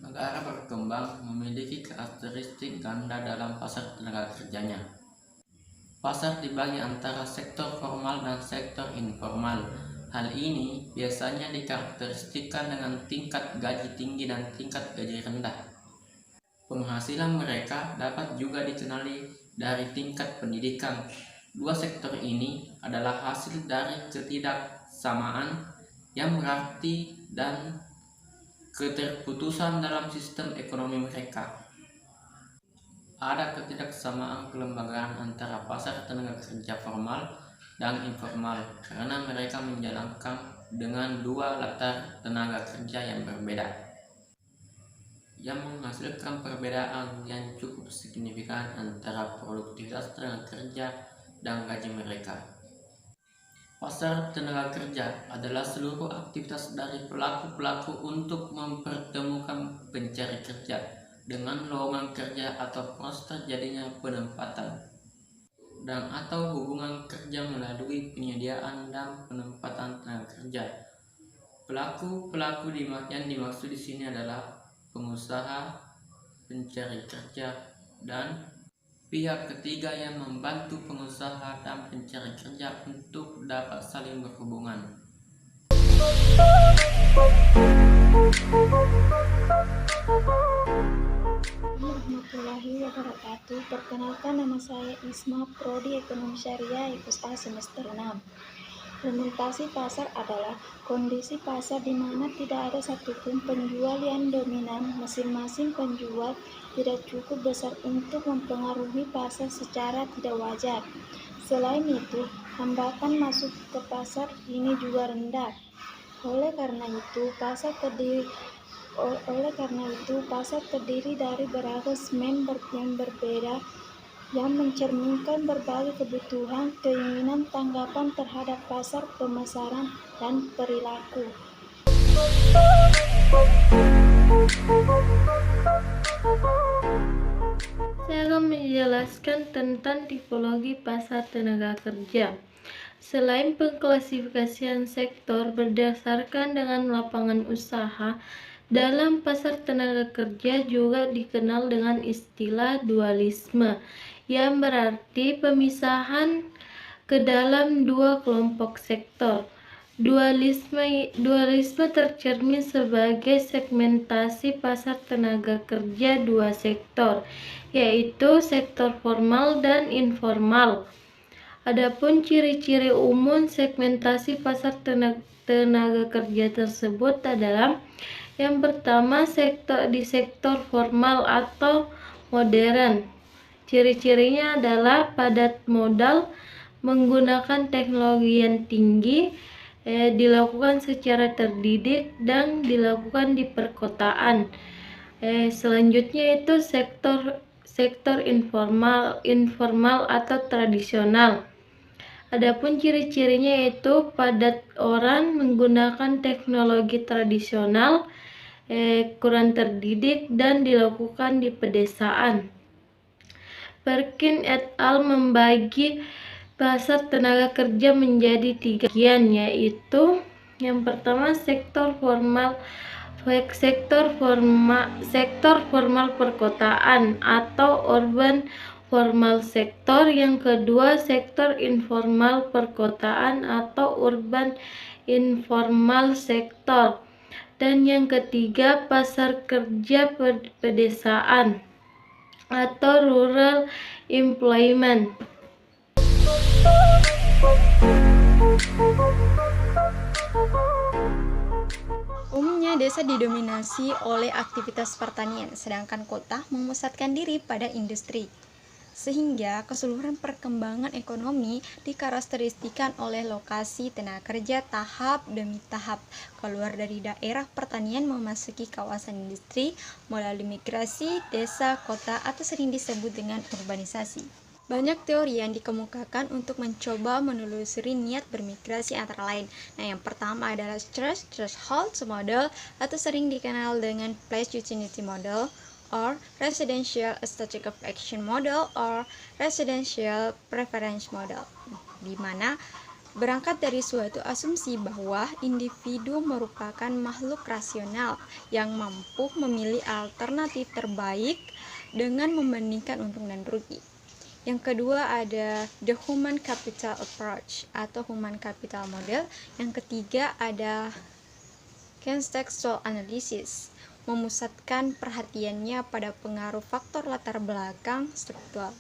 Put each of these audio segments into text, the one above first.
Negara berkembang memiliki karakteristik ganda dalam pasar tenaga kerjanya. Pasar dibagi antara sektor formal dan sektor informal. Hal ini biasanya dikarakteristikkan dengan tingkat gaji tinggi dan tingkat gaji rendah. Penghasilan mereka dapat juga dikenali dari tingkat pendidikan. Dua sektor ini adalah hasil dari ketidaksamaan yang berarti dan keterputusan dalam sistem ekonomi mereka. Ada ketidaksamaan kelembagaan antara pasar tenaga kerja formal dan informal karena mereka menjalankan dengan dua latar tenaga kerja yang berbeda, yang menghasilkan perbedaan yang cukup signifikan antara produktivitas tenaga kerja dan gaji mereka. Pasar tenaga kerja adalah seluruh aktivitas dari pelaku-pelaku untuk mempertemukan pencari kerja dengan lowongan kerja atau proses terjadinya penempatan dan atau hubungan kerja melalui penyediaan dan penempatan tenaga kerja. Pelaku-pelaku yang dimaksud di sini adalah pengusaha, pencari kerja, dan pihak ketiga yang membantu pengusaha dan pencari kerja untuk dapat saling berhubungan. Warahmatullahi wabarakatuh. Perkenalkan, nama saya Isma, Prodi Ekonomi Syariah IPSA semester 6. Fragmentasi pasar adalah kondisi pasar di mana tidak ada satupun penjual yang dominan. Masing-masing penjual tidak cukup besar untuk mempengaruhi pasar secara tidak wajar. Selain itu, hambatan masuk ke pasar ini juga rendah. Oleh karena itu, pasar terdiri dari beragam segmen yang berbeda yang mencerminkan berbagai kebutuhan, keinginan, tanggapan terhadap pasar, pemasaran, dan perilaku. Saya akan menjelaskan tentang tipologi pasar tenaga kerja. Selain pengklasifikasian sektor berdasarkan dengan lapangan usaha, dalam pasar tenaga kerja juga dikenal dengan istilah dualisme, yang berarti pemisahan ke dalam dua kelompok sektor. Dualisme tercermin sebagai segmentasi pasar tenaga kerja dua sektor, yaitu sektor formal dan informal. Adapun ciri-ciri umum segmentasi pasar tenaga kerja tersebut adalah: yang pertama, sektor formal atau modern. Ciri-cirinya adalah padat modal, menggunakan teknologi yang tinggi, dilakukan secara terdidik, dan dilakukan di perkotaan. Selanjutnya itu sektor informal atau tradisional. Adapun ciri-cirinya yaitu padat orang, menggunakan teknologi tradisional, kurang terdidik, dan dilakukan di pedesaan. Perkin et al. Membagi pasar tenaga kerja menjadi tiga bagian, yaitu yang pertama sektor formal perkotaan atau urban formal sektor, yang kedua sektor informal perkotaan atau urban informal sektor, dan yang ketiga pasar kerja pedesaan atau rural employment. Umumnya desa didominasi oleh aktivitas pertanian, sedangkan kota memusatkan diri pada industri. sehingga keseluruhan perkembangan ekonomi dikarakteristikan oleh lokasi tenaga kerja tahap demi tahap keluar dari daerah pertanian memasuki kawasan industri melalui migrasi, desa, kota, atau sering disebut dengan urbanisasi. Banyak teori yang dikemukakan untuk mencoba menelusuri niat bermigrasi antara lain. Nah, yang pertama adalah threshold model atau sering dikenal dengan place utility model, or residential strategic of action model, or residential preference model, di mana berangkat dari suatu asumsi bahwa individu merupakan makhluk rasional yang mampu memilih alternatif terbaik dengan membandingkan untung dan rugi. Yang kedua ada the human capital approach atau human capital model. Yang ketiga ada contextual analysis, memusatkan perhatiannya pada pengaruh faktor latar belakang struktural.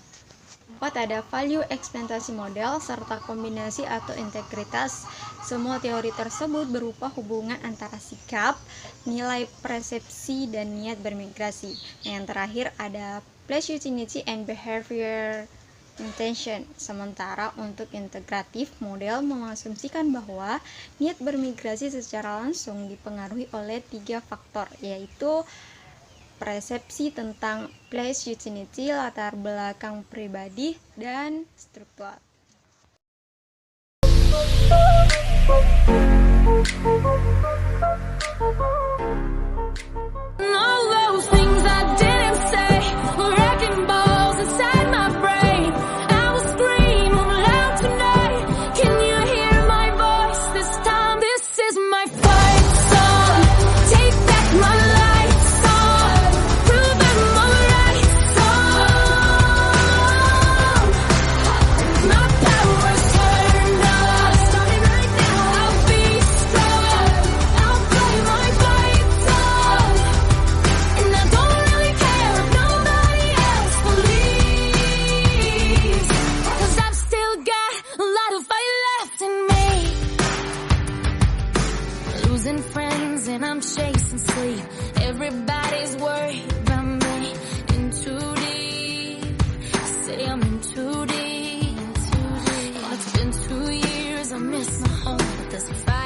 Keempat ada value ekspektasi model serta kombinasi atau integritas. Semua teori tersebut berupa hubungan antara sikap, nilai persepsi, dan niat bermigrasi. Yang terakhir ada place utility and behavior intention. Sementara untuk integratif model mengasumsikan bahwa niat bermigrasi secara langsung dipengaruhi oleh 3 faktor, yaitu persepsi tentang place utility, latar belakang pribadi, dan struktural. Friends and I'm chasing sleep. Everybody's worried about me. In too deep. Say I'm in too deep. Oh, it's been 2 years. I miss my home, but there's a fire.